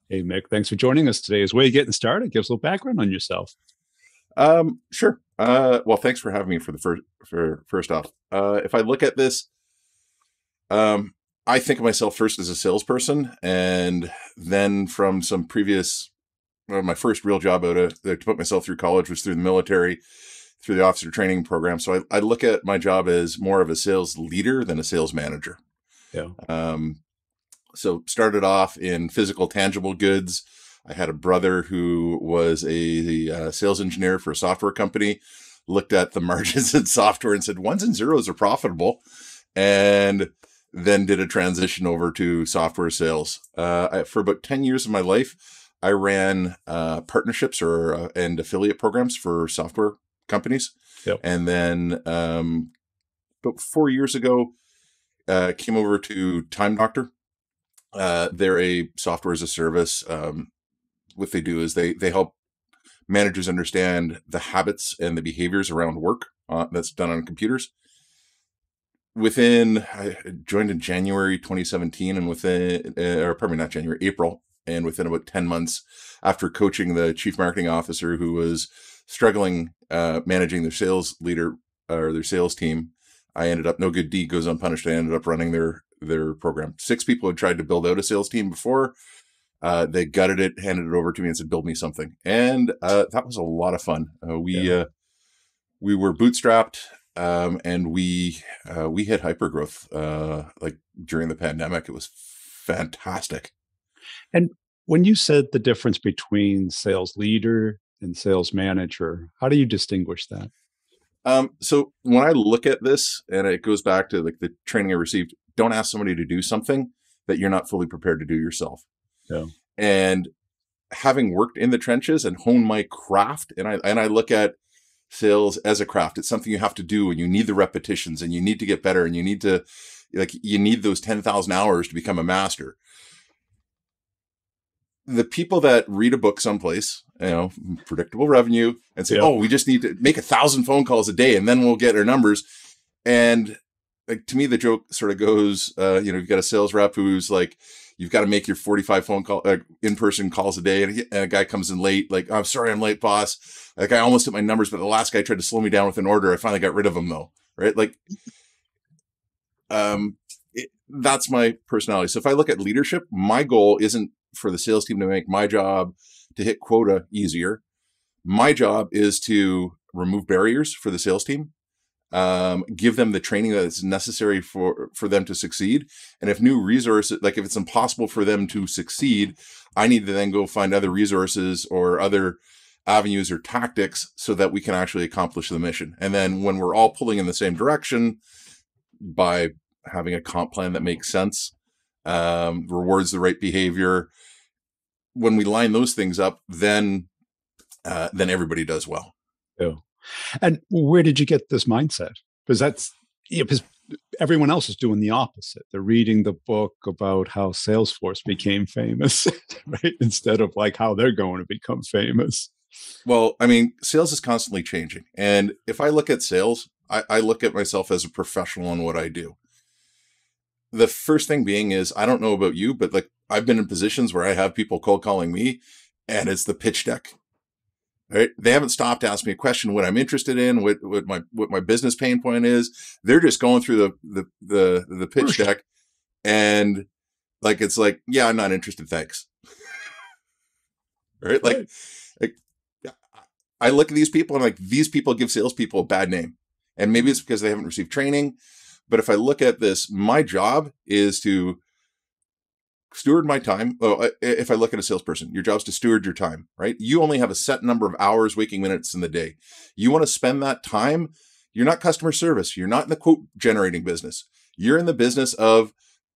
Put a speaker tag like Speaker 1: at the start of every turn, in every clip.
Speaker 1: Hey, Mick, thanks for joining us today. As way getting started, give us a little background on yourself.
Speaker 2: Sure. Well, thanks for having me first off. If I look at this, um, I think of myself first as a salesperson, and then from some previous, my first real job to put myself through college was through the military, through the officer training program. So I look at my job as more of a sales leader than a sales manager.
Speaker 1: Yeah.
Speaker 2: Um, so started off in physical, tangible goods. I had a brother who was a sales engineer for a software company, looked at the margins in software and said, ones and zeros are profitable. And then did a transition over to software sales. For about 10 years of my life, I ran partnerships and affiliate programs for software companies.
Speaker 1: Yep.
Speaker 2: And then about 4 years ago, came over to Time Doctor. They're a software as a service. What they do is they help managers understand the habits and the behaviors around work that's done on computers. I joined in January 2017, and not January, April, and within about 10 months after coaching the chief marketing officer who was struggling managing their sales leader or their sales team, I ended up, no good deed goes unpunished. I ended up running their program. 6 people had tried to build out a sales team before. They gutted it, handed it over to me and said, build me something. And that was a lot of fun. We were bootstrapped, and we hit hypergrowth like during the pandemic. It was fantastic.
Speaker 1: And when you said the difference between sales leader and sales manager, how do you distinguish that?
Speaker 2: So when I look at this, and it goes back to like the training I received, don't ask somebody to do something that you're not fully prepared to do yourself.
Speaker 1: Yeah.
Speaker 2: And having worked in the trenches and honed my craft, and I look at sales as a craft. It's something you have to do, and you need the repetitions, and you need to get better, and you need those 10,000 hours to become a master. The people that read a book someplace, predictable revenue, and say, "Oh, we just need to make 1,000 phone calls a day, and then we'll get our numbers." And like, to me, the joke sort of goes, you've got a sales rep who's like, you've got to make your 45 in-person calls a day. And a guy comes in late, like, "I'm sorry, I'm late, boss. Like, I almost hit my numbers, but the last guy tried to slow me down with an order. I finally got rid of him though." Right. Like, that's my personality. So if I look at leadership, my goal isn't for the sales team to make my job to hit quota easier. My job is to remove barriers for the sales team. Give them the training that is necessary for them to succeed. And if new resources, like if it's impossible for them to succeed, I need to then go find other resources or other avenues or tactics so that we can actually accomplish the mission. And then when we're all pulling in the same direction by having a comp plan that makes sense, rewards the right behavior, when we line those things up, then everybody does well.
Speaker 1: Yeah. And where did you get this mindset? Because because everyone else is doing the opposite. They're reading the book about how Salesforce became famous, right? Instead of like how they're going to become famous.
Speaker 2: Well, I mean, sales is constantly changing. And if I look at sales, I look at myself as a professional in what I do. The first thing being is, I don't know about you, but like I've been in positions where I have people cold calling me and it's the pitch deck. Right? They haven't stopped to ask me a question, what I'm interested in, what my business pain point is. They're just going through the pitch deck, and like it's like, yeah, I'm not interested, thanks. Right? Like I look at these people and I'm like, these people give salespeople a bad name, and maybe it's because they haven't received training. But if I look at this, my job is to steward my time. Oh, if I look at a salesperson, your job is to steward your time, right? You only have a set number of hours, waking minutes in the day. You want to spend that time. You're not customer service. You're not in the quote generating business. You're in the business of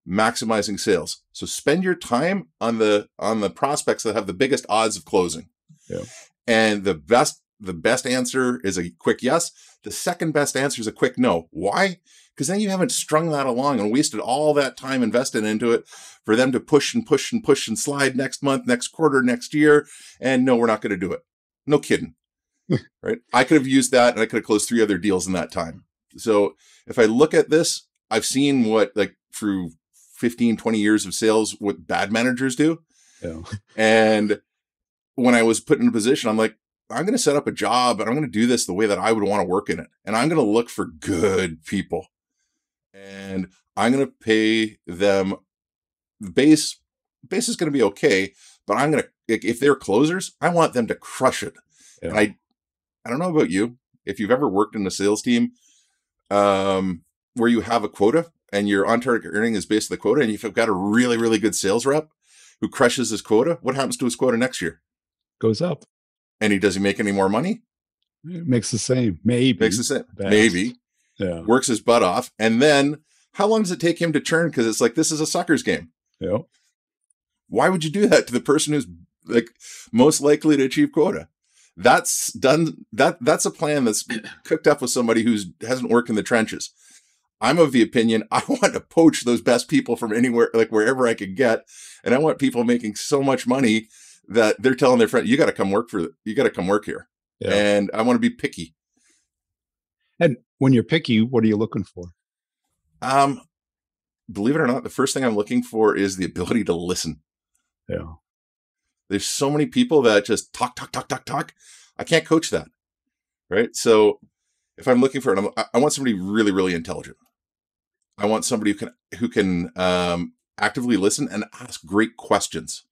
Speaker 2: maximizing sales. So spend your time on the prospects that have the biggest odds of closing.
Speaker 1: Yeah.
Speaker 2: And the best answer is a quick yes. The second best answer is a quick no. Why? Because then you haven't strung that along and wasted all that time invested into it for them to push and push and push and slide next month, next quarter, next year. And no, we're not going to do it. No kidding. Right? I could have used that and I could have closed 3 other deals in that time. So if I look at this, I've seen what, like through 15, 20 years of sales, what bad managers do.
Speaker 1: Yeah.
Speaker 2: And when I was put in a position, I'm like, I'm going to set up a job and I'm going to do this the way that I would want to work in it. And I'm going to look for good people and I'm going to pay them. The base is going to be okay, but I'm going to, if they're closers, I want them to crush it.
Speaker 1: Yeah.
Speaker 2: And I don't know about you, if you've ever worked in a sales team, where you have a quota and your on target earning is based on the quota, and you've got a really, really good sales rep who crushes his quota, what happens to his quota next year?
Speaker 1: Goes up.
Speaker 2: And does he make any more money?
Speaker 1: It makes the same. Maybe.
Speaker 2: Makes the same.
Speaker 1: Best.
Speaker 2: Maybe.
Speaker 1: Yeah.
Speaker 2: Works his butt off. And then how long does it take him to churn? Because it's like, this is a sucker's game.
Speaker 1: Yeah.
Speaker 2: Why would you do that to the person who's like most likely to achieve quota? That's done. That's a plan that's cooked up with somebody who hasn't worked in the trenches. I'm of the opinion I want to poach those best people from anywhere, like wherever I could get. And I want people making so much money that they're telling their friend, you got to come work here. Yeah. And I want to be picky.
Speaker 1: And when you're picky, what are you looking for?
Speaker 2: Believe it or not, the first thing I'm looking for is the ability to listen.
Speaker 1: Yeah.
Speaker 2: There's so many people that just talk. I can't coach that. Right. So if I'm looking for it, I want somebody really, really intelligent. I want somebody who can actively listen and ask great questions.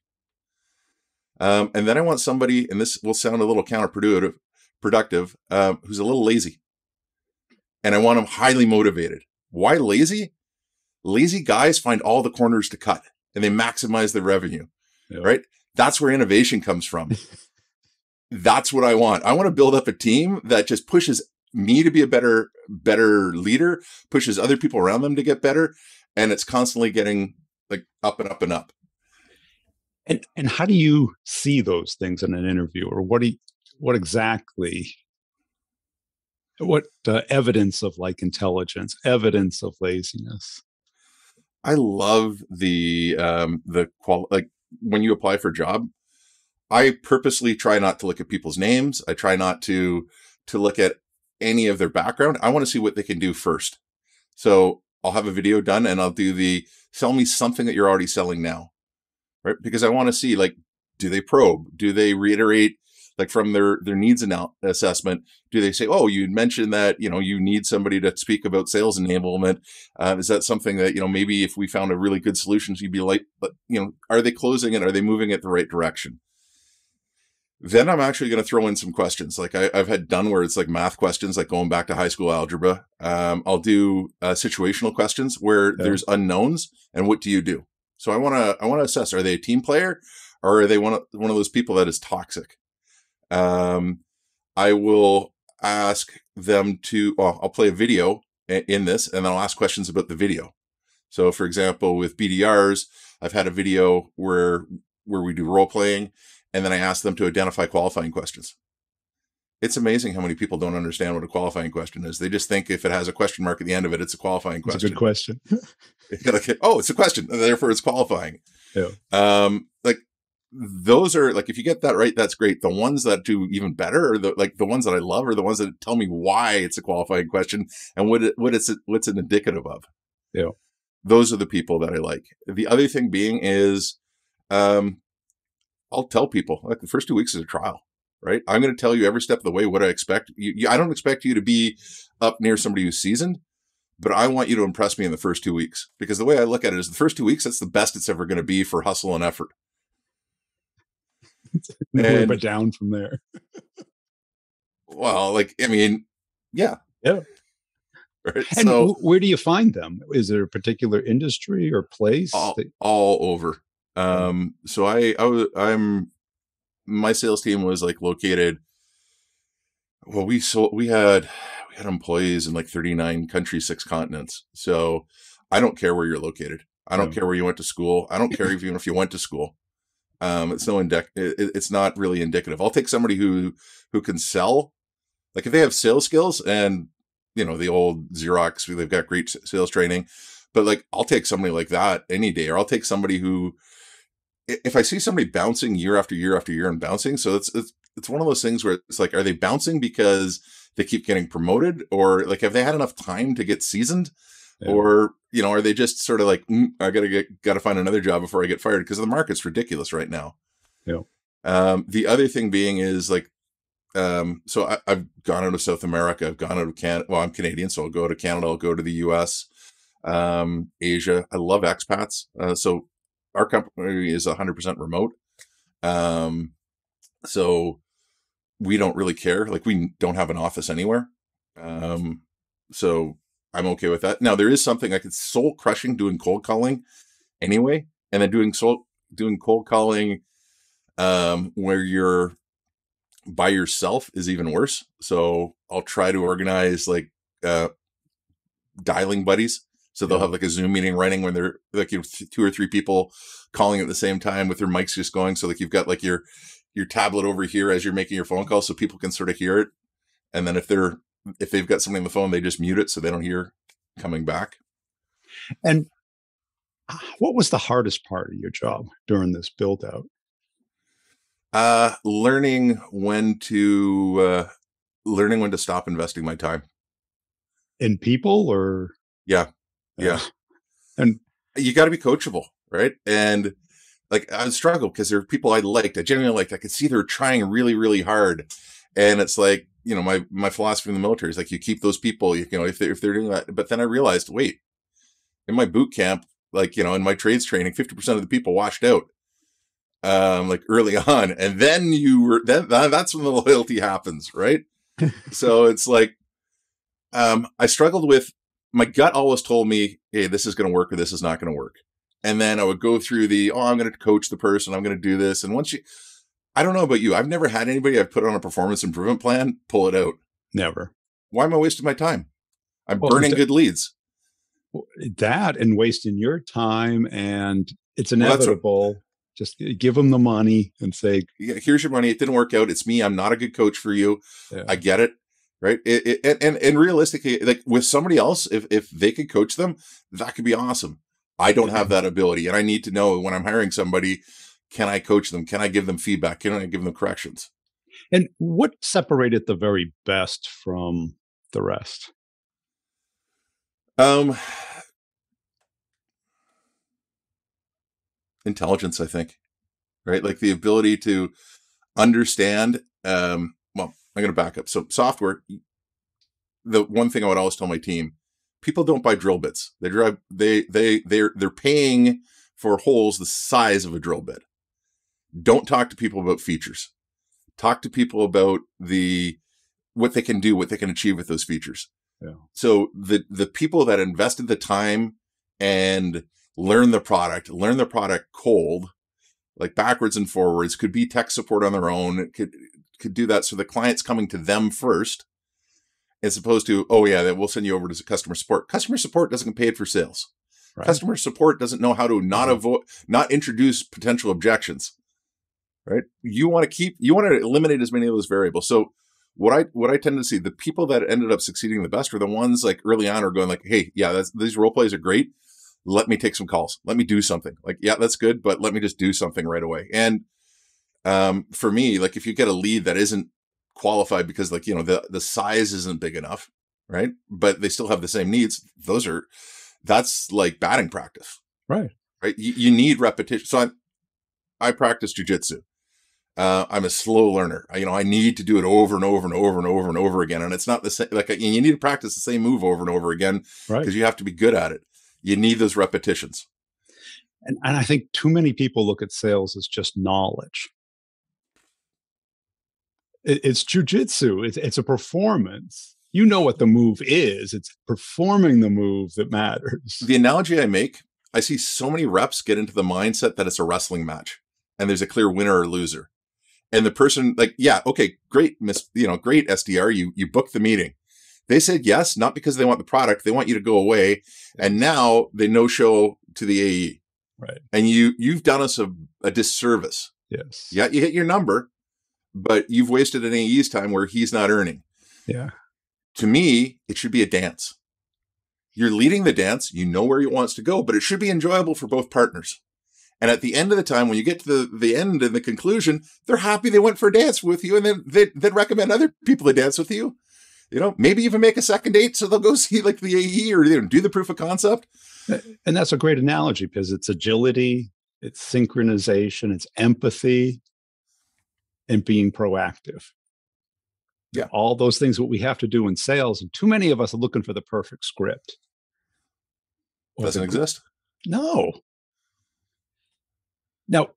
Speaker 2: And then I want somebody, and this will sound a little counterproductive, who's a little lazy. And I want them highly motivated. Why lazy? Lazy guys find all the corners to cut and they maximize their revenue, right? That's where innovation comes from. That's what I want. I want to build up a team that just pushes me to be a better leader, pushes other people around them to get better. And it's constantly getting like up and up and up.
Speaker 1: And how do you see those things in an interview, or what evidence of like intelligence, evidence of laziness?
Speaker 2: I love like when you apply for a job, I purposely try not to look at people's names. I try not to look at any of their background. I want to see what they can do first. So I'll have a video done and I'll do sell me something that you're already selling now, right? Because I want to see, like, do they probe? Do they reiterate, like, from their needs assessment? Do they say, oh, you mentioned that, you need somebody to speak about sales enablement. Is that something that, maybe if we found a really good solution, you'd be like, but, are they closing it? Are they moving it the right direction? Then I'm actually going to throw in some questions. Like I've had done where it's like math questions, like going back to high school algebra. I'll do situational questions where there's unknowns and what do you do? So I want to assess, are they a team player or are they one of those people that is toxic? I will ask them I'll play a video in this and then I'll ask questions about the video. So for example, with BDRs, I've had a video where we do role playing and then I ask them to identify qualifying questions. It's amazing how many people don't understand what a qualifying question is. They just think if it has a question mark at the end of it, it's a qualifying question.
Speaker 1: It's a good question.
Speaker 2: Like, oh, it's a question, and therefore it's qualifying.
Speaker 1: Yeah.
Speaker 2: Like those are like, if you get that right, that's great. The ones that do even better, or the ones that I love, are the ones that tell me why it's a qualifying question and what's it indicative of.
Speaker 1: Yeah.
Speaker 2: Those are the people that I like. The other thing being is, I'll tell people, like, the first 2 weeks is a trial, right? I'm going to tell you every step of the way what I expect. I don't expect you to be up near somebody who's seasoned, but I want you to impress me in the first 2 weeks, because the way I look at it is the first 2 weeks, that's the best it's ever going to be for hustle and effort.
Speaker 1: But down from there.
Speaker 2: Well, like, I mean, yeah.
Speaker 1: Yeah.
Speaker 2: Right?
Speaker 1: And
Speaker 2: so
Speaker 1: where do you find them? Is there a particular industry or place?
Speaker 2: All over. So my sales team was like located. Well, we had employees in like 39 countries, 6 continents. So I don't care where you're located. I don't care where you went to school. I don't care even if you went to school. It's not really indicative. I'll take somebody who can sell. Like if they have sales skills and, the old Xerox, they've got great sales training, but like, I'll take somebody like that any day, or I'll take somebody who, if I see somebody bouncing year after year after year and bouncing, so it's one of those things where it's like, are they bouncing because they keep getting promoted, or like, have they had enough time to get seasoned?
Speaker 1: Yeah.
Speaker 2: Or, are they just sort of like, I gotta find another job before I get fired, because the market's ridiculous right now.
Speaker 1: Yeah.
Speaker 2: The other thing being is like, so I've gone out of South America. I've gone out of Canada. Well, I'm Canadian, so I'll go to Canada. I'll go to the US, Asia. I love expats. So our company is 100% remote. So we don't really care. Like, we don't have an office anywhere. So I'm okay with that. Now, there is something like, it's soul crushing doing cold calling anyway. And then doing cold calling, where you're by yourself is even worse. So I'll try to organize like, dialing buddies. So they'll have like a Zoom meeting running when they're like, 2 or 3 people calling at the same time with their mics just going. So like, you've got like your tablet over here as you're making your phone call, so people can sort of hear it. And then if they've got something on the phone, they just mute it so they don't hear coming back.
Speaker 1: And what was the hardest part of your job during this build out?
Speaker 2: Learning when to stop investing my time.
Speaker 1: In people or?
Speaker 2: Yeah.
Speaker 1: And
Speaker 2: you got to be coachable, right? And like, I would struggle because there are people I genuinely liked. I could see they're trying really, really hard. And it's like, my philosophy in the military is like, you keep those people, if they're doing that. But then I realized, wait, in my boot camp, like, in my trades training, 50% of the people washed out, like early on. And then that's when the loyalty happens, right? So it's like, I struggled with, my gut always told me, hey, this is going to work or this is not going to work. And then I would go through I'm going to coach the person. I'm going to do this. And I don't know about you, I've never had anybody I've put on a performance improvement plan pull it out.
Speaker 1: Never.
Speaker 2: Why am I wasting my time? I'm burning good leads.
Speaker 1: That and wasting your time, and it's inevitable. Just give them the money and say,
Speaker 2: here's your money. It didn't work out. It's me. I'm not a good coach for you. Yeah. I get it. Right. And realistically, like with somebody else, if they could coach them, that could be awesome. I don't have that ability. And I need to know when I'm hiring somebody, can I coach them? Can I give them feedback? Can I give them corrections?
Speaker 1: And what separated the very best from the rest?
Speaker 2: Intelligence, I think, right? Like the ability to understand, well, I'm going to back up. So software, the one thing I would always tell my team, people don't buy drill bits. They're paying for holes the size of a drill bit. Don't talk to people about features. Talk to people about what they can do, what they can achieve with those features. Yeah. So the people that invested the time and learn the product cold, like backwards and forwards, could be tech support on their own. It could do that. So the client's coming to them first, as opposed to, oh yeah, we'll send you over to customer support. Customer support doesn't get paid for sales. Right. Customer support doesn't know how to not introduce potential objections. Right. You want to eliminate as many of those variables. So what I tend to see, the people that ended up succeeding the best are the ones like early on are going like, hey, yeah, these role plays are great. Let me take some calls. Let me do something. Like, yeah, that's good, but let me just do something right away. And for me, like if you get a lead that isn't qualified because like, the size isn't big enough, right? But they still have the same needs. That's like batting practice.
Speaker 1: Right.
Speaker 2: Right. You need repetition. So I practice jujitsu. I'm a slow learner. I need to do it over and over and over and over and over again. And it's not the same, like you need to practice the same move over and over again, right? Because you have to be good at it. You need those repetitions.
Speaker 1: And I think too many people look at sales as just knowledge. It's jujitsu. It's a performance. You know what the move is. It's performing the move that matters.
Speaker 2: The analogy I make, I see so many reps get into the mindset that it's a wrestling match and there's a clear winner or loser. And the person like, yeah, okay, great, great SDR. You booked the meeting. They said yes, not because they want the product. They want you to go away. And now they no-show to the AE.
Speaker 1: Right.
Speaker 2: And you've done us a disservice.
Speaker 1: Yes.
Speaker 2: Yeah, you hit your number, but you've wasted an AE's time where he's not earning.
Speaker 1: Yeah.
Speaker 2: To me, it should be a dance. You're leading the dance. You know where he wants to go, but it should be enjoyable for both partners. And at the end of the time, when you get to the end and the conclusion, they're happy they went for a dance with you, and then they'd recommend other people to dance with you. maybe even make a second date so they'll go see like the AE or do the proof of concept.
Speaker 1: And that's a great analogy because it's agility, it's synchronization, it's empathy, and being proactive.
Speaker 2: Yeah.
Speaker 1: All those things, what we have to do in sales. And too many of us are looking for the perfect script.
Speaker 2: Doesn't exist.
Speaker 1: No. Now,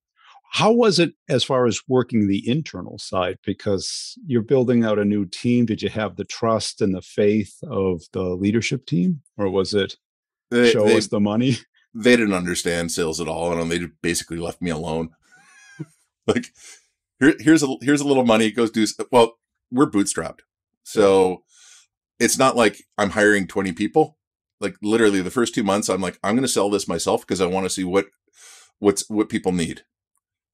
Speaker 1: how was it as far as working the internal side? Because you're building out a new team. Did you have the trust and the faith of the leadership team? Or was it show us the money?
Speaker 2: They didn't understand sales at all. And they basically left me alone. Like, here's a little money. Go do. Well, we're bootstrapped. So it's not like I'm hiring 20 people. Like literally the first 2 months, I'm like, I'm going to sell this myself because I want to see what people need.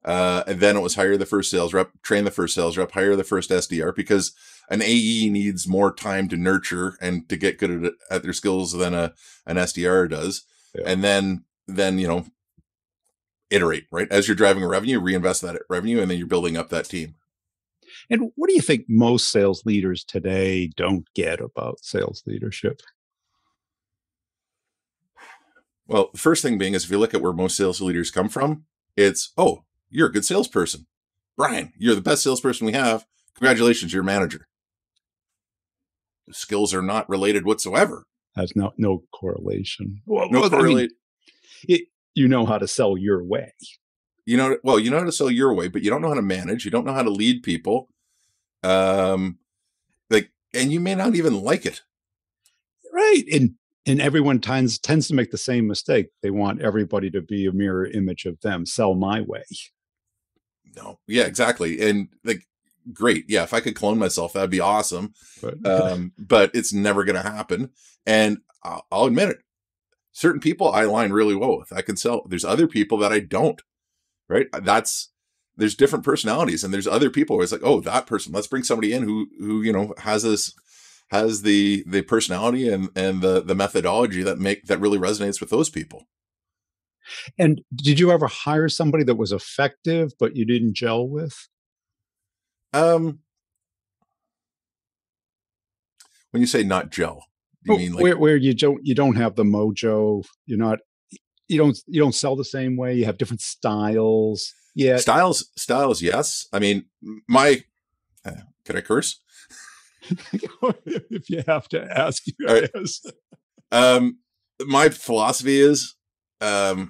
Speaker 2: And then it was hire the first sales rep, train the first sales rep, hire the first SDR, because an AE needs more time to nurture and to get good at their skills than an SDR does. Yeah. And then, iterate, right? As you're driving revenue, reinvest that revenue, and then you're building up that team.
Speaker 1: And what do you think most sales leaders today don't get about sales leadership?
Speaker 2: Well, the first thing being is if you look at where most sales leaders come from, it's, oh, you're a good salesperson. Brian, you're the best salesperson we have. Congratulations, you're a manager. The skills are not related whatsoever.
Speaker 1: Has no correlation.
Speaker 2: No correlation.
Speaker 1: You know how to sell your way.
Speaker 2: You know how to sell your way, but you don't know how to manage. You don't know how to lead people. And you may not even like it.
Speaker 1: Right. And everyone tends to make the same mistake. They want everybody to be a mirror image of them. Sell my way.
Speaker 2: No. Yeah, exactly. And great. Yeah. If I could clone myself, that'd be awesome. But it's never going to happen. And I'll admit it. Certain people I align really well with. I can sell. There's other people that I don't. Right. There's different personalities, and there's other people where it's like, oh, that person, let's bring somebody in who has the personality and the methodology that really resonates with those people.
Speaker 1: And did you ever hire somebody that was effective, but you didn't gel with?
Speaker 2: When you say not gel, you mean like
Speaker 1: where you don't have the mojo, you don't sell the same way, you have different styles. Yeah.
Speaker 2: Styles, yes. I mean, can I curse?
Speaker 1: If you have to ask, you
Speaker 2: guys. My philosophy is, I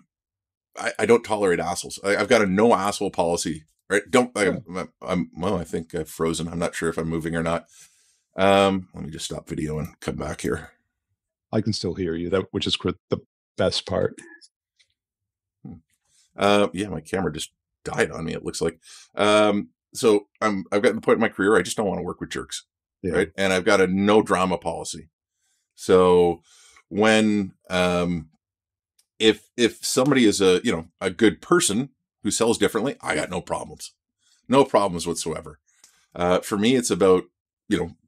Speaker 2: don't tolerate assholes. I've got a no asshole policy, right? I think I've frozen. I'm not sure if I'm moving or not. Let me just stop video and come back here.
Speaker 1: I can still hear you, which is the best part.
Speaker 2: Yeah, my camera just died on me, it looks like. So I've gotten to the point in my career, I just don't want to work with jerks. Yeah. Right. And I've got a no drama policy. So when, if somebody is a good person who sells differently, I got no problems whatsoever. For me, it's about,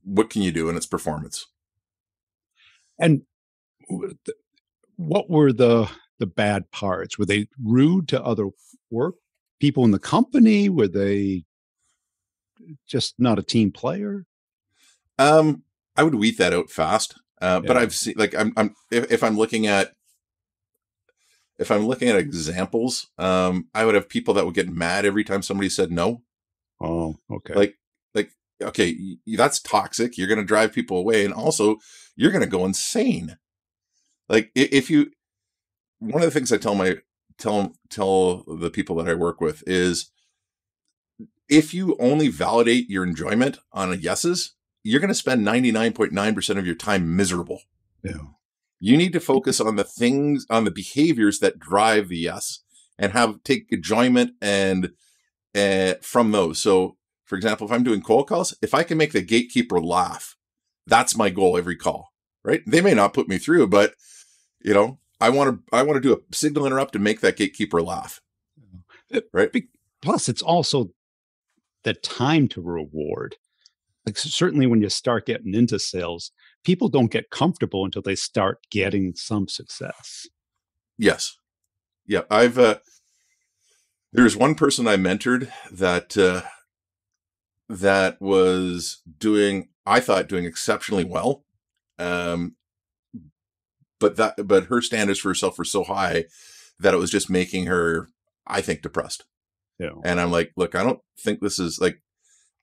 Speaker 2: what can you do? And it's performance.
Speaker 1: And what were the bad parts? Were they rude to other people in the company? Were they just not a team player?
Speaker 2: I would weed that out fast. But I've seen, if I'm looking at examples, I would have people that would get mad every time somebody said no.
Speaker 1: Oh, okay.
Speaker 2: Okay, that's toxic. You're going to drive people away. And also you're going to go insane. One of the things I tell the people that I work with is, if you only validate your enjoyment on yeses, you're going to spend 99.9% of your time miserable.
Speaker 1: Yeah.
Speaker 2: You need to focus on the things, on the behaviors that drive the yes, and take enjoyment and from those. So, for example, if I'm doing cold calls, if I can make the gatekeeper laugh, that's my goal every call, right? They may not put me through, but I want to do a signal interrupt and make that gatekeeper laugh. Right.
Speaker 1: Plus, it's also the time to reward. Certainly when you start getting into sales, people don't get comfortable until they start getting some success.
Speaker 2: Yes. Yeah. There's one person I mentored that that was doing, I thought, doing exceptionally well. Um, but her standards for herself were so high that it was just making her, I think, depressed.
Speaker 1: Yeah.
Speaker 2: And I'm like, look, I don't think this is like,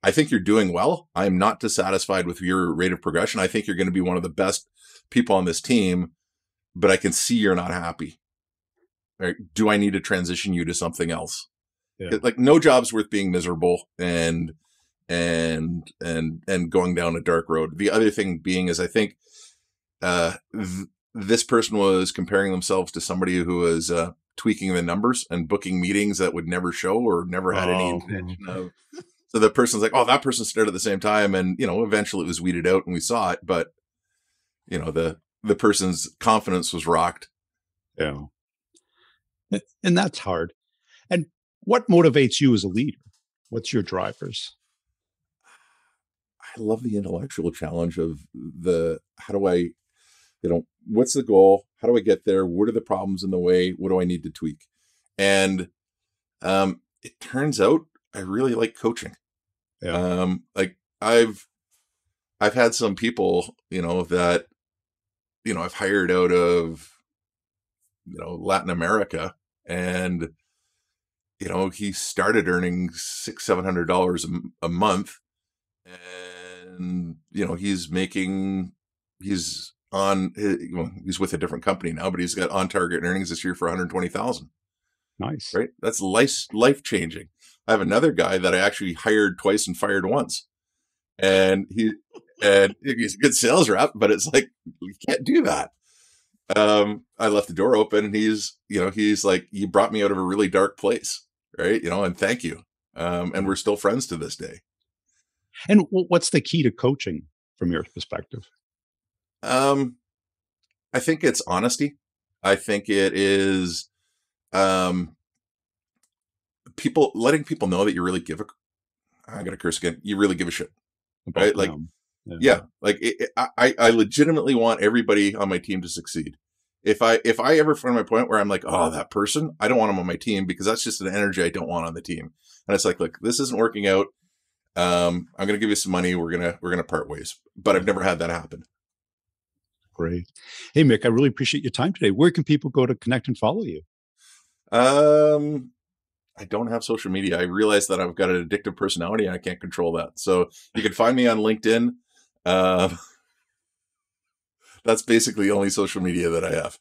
Speaker 2: I think you're doing well. I'm not dissatisfied with your rate of progression. I think you're going to be one of the best people on this team, but I can see you're not happy. Right? Do I need to transition you to something else?
Speaker 1: Yeah.
Speaker 2: Like, no job's worth being miserable and going down a dark road. The other thing being is, I think this person was comparing themselves to somebody who was tweaking the numbers and booking meetings that would never show or never had any intention of. So the person's like, oh, that person started at the same time. And, eventually it was weeded out and we saw it. But, the person's confidence was rocked.
Speaker 1: Yeah. And that's hard. And what motivates you as a leader? What's your drivers?
Speaker 2: I love the intellectual challenge of how do I, what's the goal? How do I get there? What are the problems in the way? What do I need to tweak? And it turns out I really like coaching.
Speaker 1: Yeah.
Speaker 2: Like I've had some people, that, I've hired out of, Latin America, and, he started earning $600-700 a month, and, he's on, he's with a different company now, but he's got on target earnings this year for 120,000.
Speaker 1: Nice.
Speaker 2: Right. That's life changing. I have another guy that I actually hired twice and fired once. And he's a good sales rep, but it's like, you can't do that. I left the door open, and he's like, you brought me out of a really dark place. Right. And thank you. And we're still friends to this day.
Speaker 1: And what's the key to coaching from your perspective?
Speaker 2: I think it's honesty. I think it is, letting people know that you really I'm going to curse again. You really give a shit. Right. Like, yeah. Like I legitimately want everybody on my team to succeed. If I ever find my point where I'm like, oh, that person, I don't want them on my team, because that's just an energy I don't want on the team. And it's like, look, this isn't working out. I'm going to give you some money. We're going to part ways, but I've never had that happen.
Speaker 1: Great. Hey, Mick, I really appreciate your time today. Where can people go to connect and follow you?
Speaker 2: I don't have social media. I realize that I've got an addictive personality and I can't control that. So you can find me on LinkedIn. That's basically the only social media that I have.